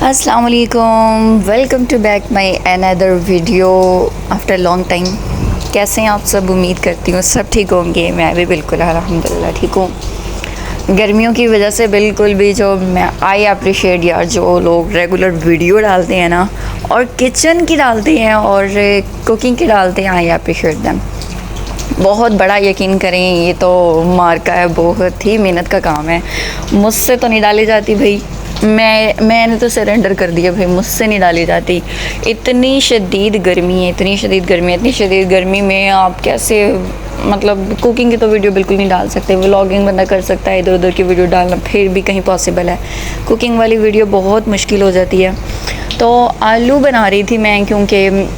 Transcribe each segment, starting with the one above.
अस्सलाम वालेकुम, welcome to back my another video after long time. कैसे हैं आप सब? उम्मीद करती हूँ सब ठीक होंगे। मैं भी बिल्कुल अल्हम्दुलिल्लाह ठीक हूँ। गर्मियों की वजह से बिल्कुल भी जो मैं आई अप्रिशिएट यार जो लोग रेगुलर वीडियो डालते हैं ना, और किचन की डालते हैं और कुकिंग की डालते हैं, आई अप्रिशिएट दैम। बहुत बड़ा यकीन करें, ये तो मार्का है, बहुत ही मेहनत का काम है। मुझसे तो नहीं डाली जाती भाई, मैंने तो सरेंडर कर दिया भाई, मुझसे नहीं डाली जाती। इतनी शदीद गर्मी है, इतनी शदीद गर्मी में आप कैसे, मतलब कुकिंग की तो वीडियो बिल्कुल नहीं डाल सकते। व्लॉगिंग बंदा कर सकता है, इधर उधर की वीडियो डालना फिर भी कहीं पॉसिबल है, कुकिंग वाली वीडियो बहुत मुश्किल हो जाती है। तो आलू बना रही थी मैं, क्योंकि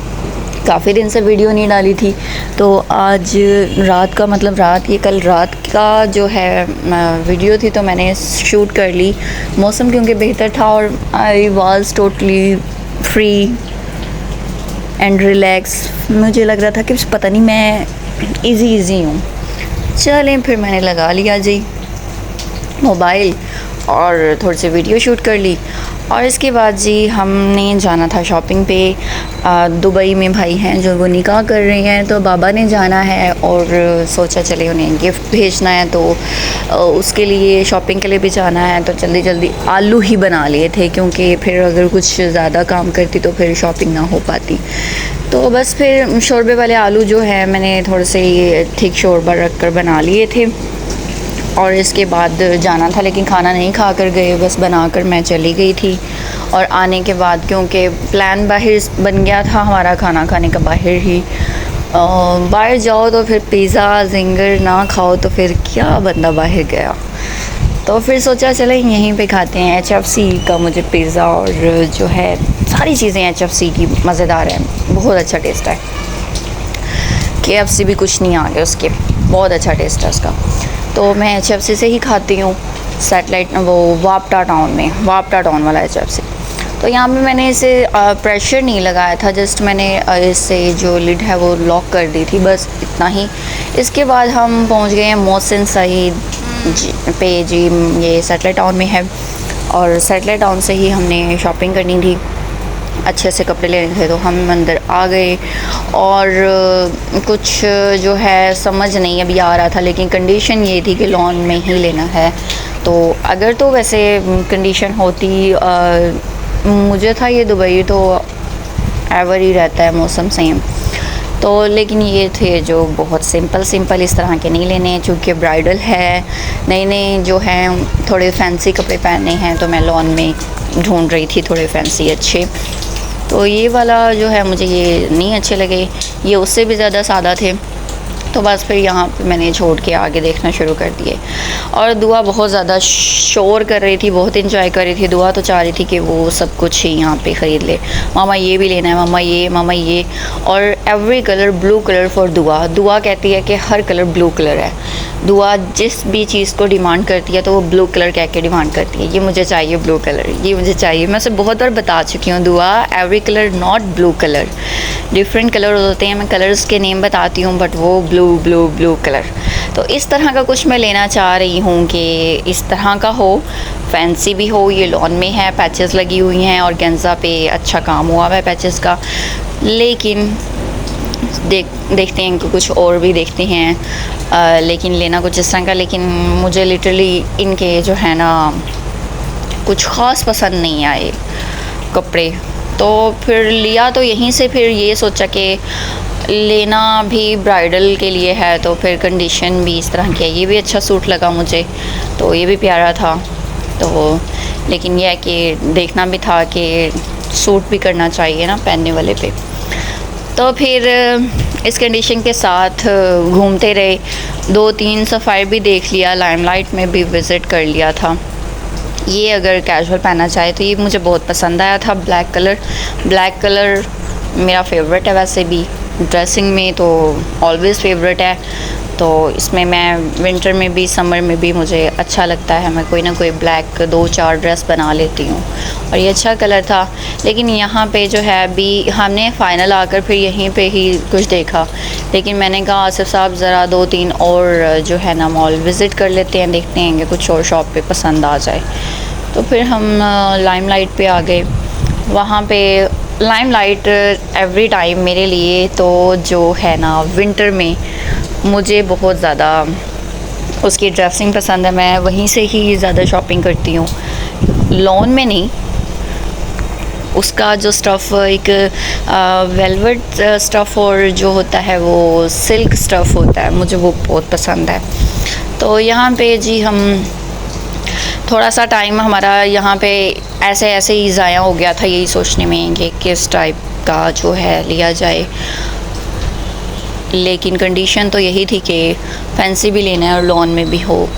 काफ़ी दिन से वीडियो नहीं डाली थी। तो आज रात का, मतलब रात, ये कल रात का जो है वीडियो थी, तो मैंने शूट कर ली। मौसम क्योंकि बेहतर था और I was totally free and relax. मुझे लग रहा था कि पता नहीं मैं इजी हूँ। चलें, फिर मैंने लगा लिया जी मोबाइल और थोड़ी सी वीडियो शूट कर ली। और इसके बाद जी हमने जाना था शॉपिंग पे। दुबई में भाई हैं जो वो निकाह कर रहे हैं, तो बाबा ने जाना है और सोचा चले उन्हें गिफ्ट भेजना है, तो उसके लिए शॉपिंग के लिए भी जाना है। तो जल्दी जल्दी आलू ही बना लिए थे, क्योंकि फिर अगर कुछ ज़्यादा काम करती तो फिर शॉपिंग ना हो पाती। तो बस फिर शोरबे वाले आलू जो है मैंने थोड़े से ये ठीक शोरबा रख कर बना लिए थे, और इसके बाद जाना था, लेकिन खाना नहीं खा कर गए, बस बनाकर मैं चली गई थी। और आने के बाद क्योंकि प्लान बाहर बन गया था हमारा, खाना खाने का बाहर ही। बाहर जाओ तो फिर पिज़्ज़ा जिंगर ना खाओ तो फिर क्या बंदा बाहर गया। तो फिर सोचा चले यहीं पे खाते हैं। HFC का मुझे पिज़्ज़ा और जो है सारी चीज़ें HFC की मज़ेदार हैं, बहुत अच्छा टेस्ट है। KFC भी कुछ नहीं आ गया उसके, बहुत अच्छा टेस्ट है उसका। तो मैं HFC से ही खाती हूँ, सैटेलाइट वो वापटा टाउन में, वापटा टाउन वाला HFC। तो यहाँ पे मैंने इसे प्रेशर नहीं लगाया था, जस्ट मैंने इससे जो लिड है वो लॉक कर दी थी, बस इतना ही। इसके बाद हम पहुँच गए हैं मोहसिन सईद पे जी, ये सैटेलाइट टाउन में है। और सैटेलाइट टाउन से ही हमने शॉपिंग करनी थी, अच्छे से कपड़े लेने थे, तो हम अंदर आ गए। और कुछ जो है समझ नहीं अभी आ रहा था, लेकिन कंडीशन ये थी कि लॉन में ही लेना है। तो अगर तो वैसे कंडीशन होती, मुझे था ये दुबई तो एवर ही रहता है मौसम सेम, तो लेकिन ये थे जो बहुत सिंपल इस तरह के नहीं लेने, चूँकि ब्राइडल है, नए नए जो हैं थोड़े फैंसी कपड़े पहनने हैं, तो मैं लॉन में ढूंढ रही थी थोड़े फैंसी अच्छे। तो ये वाला जो है मुझे ये नहीं अच्छे लगे, ये उससे भी ज़्यादा सादा थे। तो बस फिर यहाँ पे मैंने छोड़ के आगे देखना शुरू कर दिए। और दुआ बहुत ज़्यादा शोर कर रही थी, बहुत इंजॉय कर रही थी। दुआ तो चाह रही थी कि वो सब कुछ ही यहाँ पे ख़रीद ले, मामा ये भी लेना है, मामा ये। और every colour blue colour for दुआ। दुआ कहती है कि हर कलर ब्लू कलर है। दुआ जिस भी चीज़ को डिमांड करती है तो वो ब्लू कलर कह के डिमांड करती है, ये मुझे चाहिए ब्लू कलर, ये मुझे चाहिए। मैं उसे बहुत बार बता चुकी हूँ, दुआ every colour not blue colour, different colour होते हैं। मैं कलर्स के नेम बताती हूँ, बट वो ब्लू कलर। तो इस तरह का कुछ मैं लेना चाह रही हूँ कि इस तरह का हो, फैंसी भी हो। ये लॉन में है, पैचेस लगी हुई हैं और गेंजा पे अच्छा काम हुआ है पैचेस का। लेकिन देखते हैं कुछ और भी देखते हैं, लेकिन लेना कुछ इस तरह का। लेकिन मुझे लिटरली इनके जो है ना कुछ ख़ास पसंद नहीं आए कपड़े, तो फिर लिया तो यहीं से। फिर ये सोचा कि लेना भी ब्राइडल के लिए है, तो फिर कंडीशन भी इस तरह की है। ये भी अच्छा सूट लगा मुझे, तो ये भी प्यारा था। तो लेकिन यह है कि देखना भी था कि सूट भी करना चाहिए ना पहनने वाले पे। तो फिर इस कंडीशन के साथ घूमते रहे, 2-3 सफ़ारी भी देख लिया, लाइमलाइट में भी विज़िट कर लिया था। ये अगर कैजुअल पहनना चाहे तो ये मुझे बहुत पसंद आया था, ब्लैक कलर मेरा फेवरेट है वैसे भी, ड्रेसिंग में तो ऑलवेज़ फेवरेट है। तो इसमें मैं विंटर में भी समर में भी मुझे अच्छा लगता है, मैं कोई ना कोई ब्लैक 2-4 ड्रेस बना लेती हूँ, और ये अच्छा कलर था। लेकिन यहाँ पे जो है अभी हमने फ़ाइनल आकर फिर यहीं पे ही कुछ देखा, लेकिन मैंने कहा आसिफ साहब ज़रा 2-3 और जो है ना मॉल विज़िट कर लेते हैं, देखते हैं कि कुछ और शॉप पे पसंद आ जाए। तो फिर हम लाइमलाइट पे आ गए। वहाँ पे लाइमलाइट एवरी टाइम मेरे लिए तो जो है ना विंटर में मुझे बहुत ज़्यादा उसकी ड्रेसिंग पसंद है। मैं वहीं से ही ज़्यादा शॉपिंग करती हूँ, लॉन में नहीं। उसका जो स्टफ़ एक वेलवेट स्टफ़ और जो होता है वो सिल्क स्टफ़ होता है, मुझे वो बहुत पसंद है। तो यहाँ पे जी हम थोड़ा सा टाइम हमारा यहाँ पे ऐसे ही ज़ाया हो गया था यही सोचने में कि किस टाइप का जो है लिया जाए, लेकिन कंडीशन तो यही थी कि फैंसी भी लेना है और लॉन में भी हो।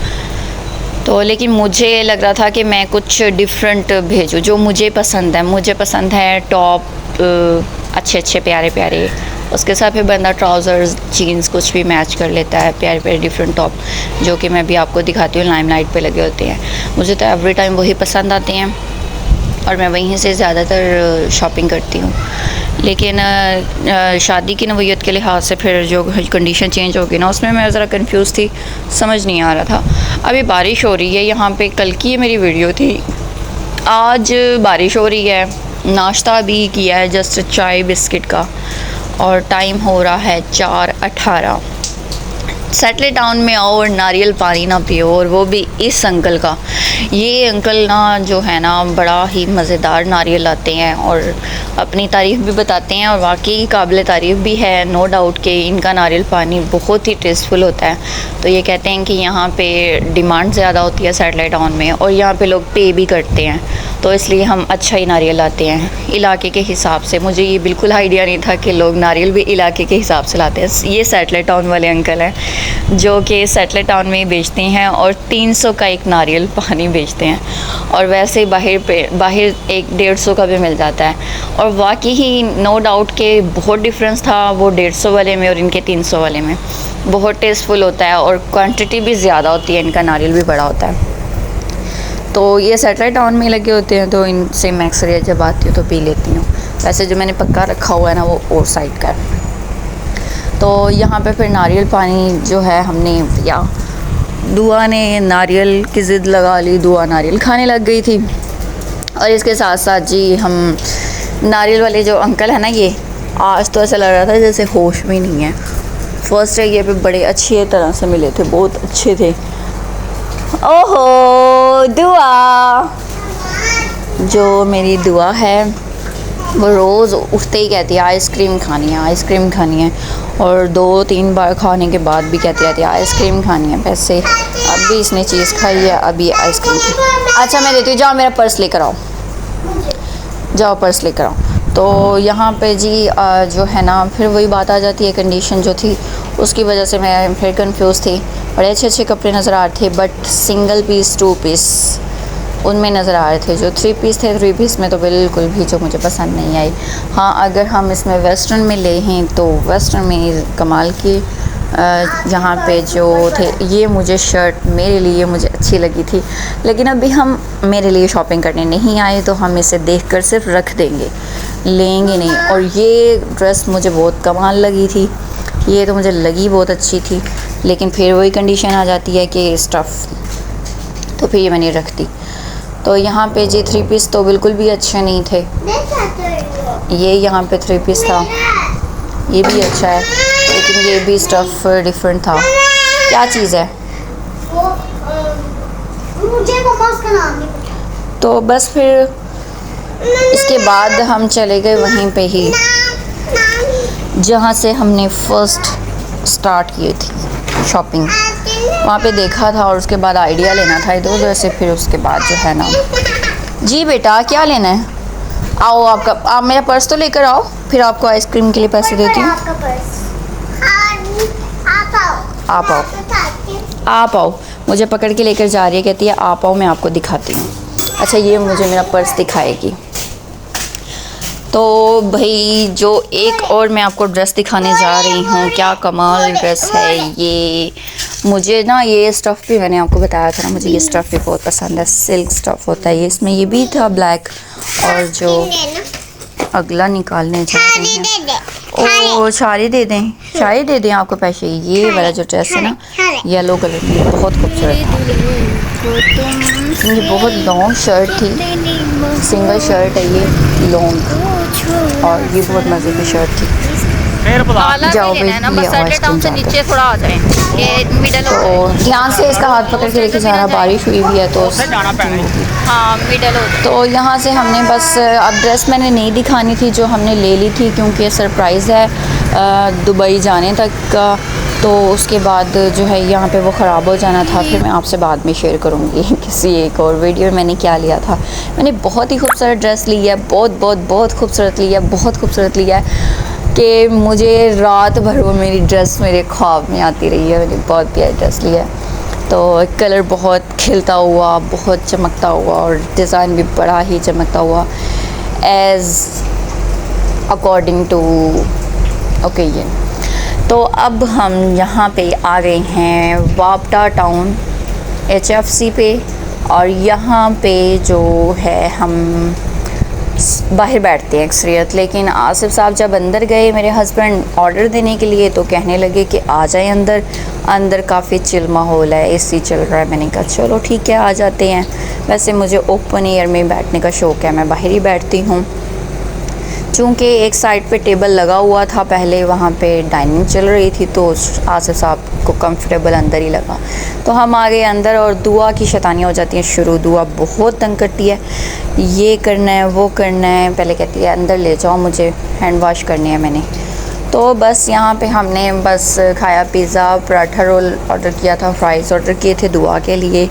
तो लेकिन मुझे लग रहा था कि मैं कुछ डिफरेंट भेजूँ जो मुझे पसंद है। मुझे पसंद है टॉप अच्छे प्यारे प्यारे, उसके साथ फिर बंदा ट्राउज़र्स जीन्स कुछ भी मैच कर लेता है, प्यारे प्यारे डिफरेंट टॉप जो कि मैं भी आपको दिखाती हूँ लाइमलाइट पे लगे होते हैं। मुझे तो एवरी टाइम वही पसंद आते हैं और मैं वहीं से ज़्यादातर शॉपिंग करती हूँ। लेकिन शादी की नौयत के लिहाज से फिर जो कंडीशन चेंज हो गई ना, उसमें मैं ज़रा कंफ्यूज थी, समझ नहीं आ रहा था। अभी बारिश हो रही है यहाँ पे, कल की ये मेरी वीडियो थी, आज बारिश हो रही है। नाश्ता भी किया है जस्ट चाय बिस्किट का, और टाइम हो रहा है 4:18। सेटले टाउन में आओ और नारियल पानी ना पियो, और वो भी इस अंकल का। ये अंकल ना जो है ना बड़ा ही मज़ेदार नारियल लाते हैं और अपनी तारीफ़ भी बताते हैं, और वाकई काबिल तारीफ़ भी है, नो डाउट कि इनका नारियल पानी बहुत ही टेस्टफुल होता है। तो ये कहते हैं कि यहाँ पे डिमांड ज़्यादा होती है सेटले टाउन में, और यहाँ पे लोग पे भी करते हैं, तो इसलिए हम अच्छा ही नारियल लाते हैं इलाके के हिसाब से। मुझे ये बिल्कुल आइडिया नहीं था कि लोग नारियल भी इलाके के हिसाब से लाते हैं। ये सेटले टाउन वाले अंकल हैं जो कि सेटले टाउन में ही बेचते हैं और 300 का एक नारियल पानी बेचते हैं, और वैसे बाहर 150 का भी मिल जाता है। और वाकई ही नो डाउट के बहुत डिफरेंस था वो 150 वाले में और इनके 300 वाले में। बहुत टेस्टफुल होता है और क्वांटिटी भी ज़्यादा होती है, इनका नारियल भी बड़ा होता है। तो ये सेटले टाउन में लगे होते हैं, तो इनसे मैं अक्सर जब आती हूँ तो पी लेती हूँ। वैसे जो मैंने पक्का रखा हुआ है ना वो और साइड का है। तो यहाँ पे फिर नारियल पानी जो है हमने पिया। दुआ ने नारियल की ज़िद लगा ली, दुआ नारियल खाने लग गई थी। और इसके साथ साथ जी हम नारियल वाले जो अंकल है ना, ये आज तो ऐसा लग रहा था जैसे होश में नहीं है। फर्स्ट डे ये पे बड़े अच्छे तरह से मिले थे, बहुत अच्छे थे। ओहो दुआ, जो मेरी दुआ है वो रोज़ उठते ही कहती है आइसक्रीम खानी है, आइसक्रीम खानी है, और 2-3 बार खाने के बाद भी कहती रहती है आइसक्रीम खानी है। वैसे अब भी इसने चीज़ खाई है, अभी आइसक्रीम की। अच्छा मैं देती हूँ, जाओ मेरा पर्स लेकर आओ, जाओ पर्स लेकर आओ। तो यहाँ पे जी जो है ना फिर वही बात आ जाती है, कंडीशन जो थी उसकी वजह से मैं फिर कंफ्यूज थी। बड़े अच्छे कपड़े नज़र आ रहे थे, बट सिंगल पीस 2 पीस उनमें नज़र आ रहे थे। जो 3 पीस थे, 3 पीस में तो बिल्कुल भी जो मुझे पसंद नहीं आई। हाँ अगर हम इसमें वेस्टर्न में ले हैं तो वेस्टर्न में कमाल की यहाँ पे जो थे, ये मुझे शर्ट मेरे लिए मुझे अच्छी लगी थी। लेकिन अभी हम मेरे लिए शॉपिंग करने नहीं आए, तो हम इसे देखकर सिर्फ रख देंगे, लेंगे नहीं। और ये ड्रेस मुझे बहुत कमाल लगी थी, ये तो मुझे लगी बहुत अच्छी थी, लेकिन फिर वही कंडीशन आ जाती है कि स्टफ़, तो फिर ये मैंने रख दी। तो यहाँ पे जी 3 पीस तो बिल्कुल भी अच्छे नहीं थे। ये यहाँ पे 3 पीस था, ये भी अच्छा है, लेकिन ये भी स्टफ़ डिफरेंट था। क्या चीज़ है? मुझे उसका नाम नहीं। तो बस फिर इसके बाद हम चले गए वहीं पे ही जहाँ से हमने फ़र्स्ट स्टार्ट की थी शॉपिंग। वहाँ पे देखा था और उसके बाद आइडिया लेना था इधर उधर से। फिर उसके बाद जो है ना, जी बेटा क्या लेना है? आओ आपका, आप मेरा पर्स तो लेकर आओ, फिर आपको आइसक्रीम के लिए पैसे देती हूँ। आप आओ, मुझे पकड़ के लेकर जा रही है, कहती है आप आओ मैं आपको दिखाती हूँ। अच्छा ये मुझे मेरा पर्स दिखाएगी। तो भाई जो एक और मैं आपको ड्रेस दिखाने जा रही हूँ, क्या कमाल ड्रेस है ये। मुझे ना ये स्टफ़ भी मैंने आपको बताया था ना, मुझे ये स्टफ़ भी बहुत पसंद है, सिल्क स्टफ़ होता है ये। इसमें ये भी था ब्लैक, और जो अगला निकालने जा रहे हैं ओ साड़ी दे दें, साड़ी दे दें आपको पैसे। ये वाला जो ड्रेस है ना येलो कलर की, बहुत खूबसूरत है। ये बहुत लॉन्ग शर्ट थी, सिंगल शर्ट है ये लॉन्ग, और ये बहुत मज़े की शर्ट थी। जाओ भाई से नीचे थोड़ा आ जाए कि मिडल तो ध्यान से इसका हाथ पकड़ के लेके जाना, बारिश हुई हुई है तो हाँ मिडल हो। तो यहाँ से हमने बस अब ड्रेस मैंने नहीं दिखानी थी जो हमने ले ली थी, क्योंकि सरप्राइज़ है दुबई जाने तक का, तो उसके बाद जो है यहाँ पे वो ख़राब हो जाना था। फिर मैं आपसे बाद में शेयर करूँगी किसी एक और वीडियो में मैंने क्या लिया था। मैंने बहुत ही खूबसूरत ड्रेस ली है, बहुत खूबसूरत लिया है, बहुत खूबसूरत लिया है कि मुझे रात भर वो मेरी ड्रेस मेरे ख्वाब में आती रही है। मैंने बहुत प्यारी ड्रेस लिया है, तो कलर बहुत खिलता हुआ, बहुत चमकता हुआ, और डिज़ाइन भी बड़ा ही चमकता हुआ एज़ अकॉर्डिंग टू ओकेजन। तो अब हम यहाँ पे आ गए हैं वापटा टाउन HFC पे, और यहाँ पे जो है हम बाहर बैठते हैं अक्सरियत। लेकिन आसिफ साहब जब अंदर गए मेरे हस्बैंड ऑर्डर देने के लिए, तो कहने लगे कि आ जाएं अंदर, अंदर काफ़ी चिल माहौल है, AC चल रहा है। मैंने कहा चलो ठीक है आ जाते हैं। वैसे मुझे ओपन एयर में बैठने का शौक़ है, मैं बाहर ही बैठती हूँ। चूँकि एक साइड पे टेबल लगा हुआ था पहले, वहाँ पे डाइनिंग चल रही थी, तो आसिफ साहब को कंफर्टेबल अंदर ही लगा। तो हम आ गए अंदर, और दुआ की शैतानियाँ हो जाती हैं शुरू। दुआ बहुत तंग करती है, ये करना है वो करना है, पहले कहती है अंदर ले जाओ मुझे हैंड वॉश करनी है मैंने। तो बस यहाँ पे हमने बस खाया, पिज़्ज़ा पराठा रोल ऑर्डर किया था, फ्राइज़ ऑर्डर किए थे दुआ के लिए,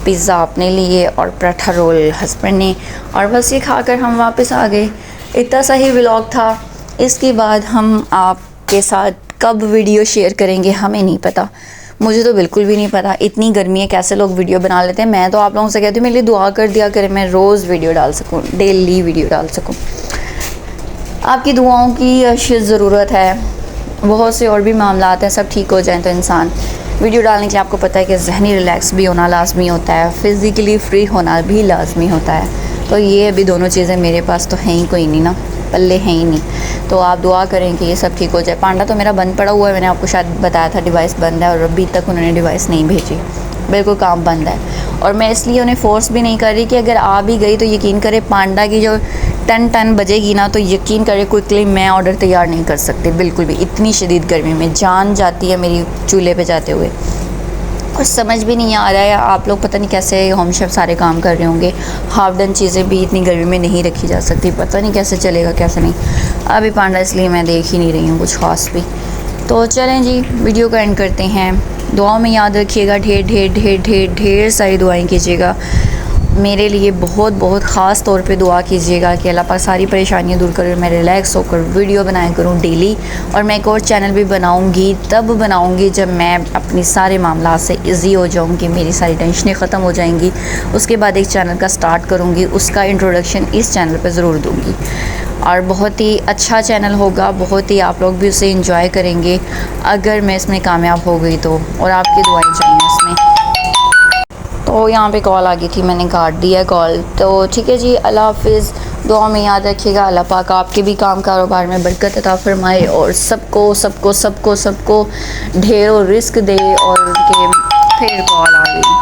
पिज़्ज़ा अपने लिए और पराठा रोल हस्बैंड ने, और बस ये खाकर हम वापस आ गए। इतना सही व्लॉग था। इसके बाद हम आपके साथ कब वीडियो शेयर करेंगे हमें नहीं पता, मुझे तो बिल्कुल भी नहीं पता। इतनी गर्मी है, कैसे लोग वीडियो बना लेते हैं। मैं तो आप लोगों से कहती हूँ मेरे लिए दुआ कर दिया करें, मैं रोज़ वीडियो डाल सकूँ, डेली वीडियो डाल सकूँ। आपकी दुआओं की अशद ज़रूरत है। बहुत से और भी मामला हैं, सब ठीक हो जाएँ तो इंसान वीडियो डालने के लिए, आपको पता है कि ज़हनी रिलैक्स भी होना लाजमी होता है, फ़िज़िकली फ्री होना भी लाजमी होता है। तो ये अभी दोनों चीज़ें मेरे पास तो हैं ही कोई नहीं ना, पल्ले हैं ही नहीं। तो आप दुआ करें कि ये सब ठीक हो जाए। पांडा तो मेरा बंद पड़ा हुआ है, मैंने आपको शायद बताया था डिवाइस बंद है, और अभी तक उन्होंने डिवाइस नहीं भेजी, बिल्कुल काम बंद है। और मैं इसलिए उन्हें फ़ोर्स भी नहीं कर रही कि अगर आ भी गई तो यकीन करें पांडा की जो टन बजेगी ना, तो यकीन करें क्विकली मैं ऑर्डर तैयार नहीं कर सकती बिल्कुल भी। इतनी शदीद गर्मी में जान जाती है मेरी चूल्हे पे जाते हुए, और समझ भी नहीं आ रहा है। आप लोग पता नहीं कैसे होम शेफ सारे काम कर रहे होंगे, हाफ डन चीज़ें भी इतनी गर्मी में नहीं रखी जा सकती, पता नहीं कैसे चलेगा कैसे नहीं। अभी पांडा इसलिए मैं देख ही नहीं रही हूँ कुछ ख़ास भी। तो चलें जी वीडियो का एंड करते हैं। दुआओं में याद रखिएगा, ढेर ढेर ढेर ढेर ढेर सारी दुआएं कीजिएगा मेरे लिए, बहुत ख़ास तौर पे दुआ कीजिएगा कि अल्लाह पाक सारी परेशानियां दूर करे, मैं रिलैक्स होकर वीडियो बनाया करूं डेली। और मैं एक और चैनल भी बनाऊंगी, तब बनाऊंगी जब मैं अपनी सारे मामला से इजी हो जाऊंगी, मेरी सारी टेंशनें ख़त्म हो जाएंगी। उसके बाद एक चैनल का स्टार्ट करूँगी, उसका इंट्रोडक्शन इस चैनल पर ज़रूर दूँगी, और बहुत ही अच्छा चैनल होगा, बहुत ही आप लोग भी उसे इंजॉय करेंगे अगर मैं इसमें कामयाब हो गई तो, और आपकी दुआएं चाहिए इसमें। तो यहाँ पे कॉल आ गई थी, मैंने काट दिया कॉल। तो ठीक है जी, अल्लाह हाफिज़। दुआ में याद रखिएगा, अल्लाह पाक आपके भी काम कारोबार में बरकत अता फरमाए, और सबको सबको सबको सबको ढेरों रिस्क दे। और उनके फिर कॉल आ गई।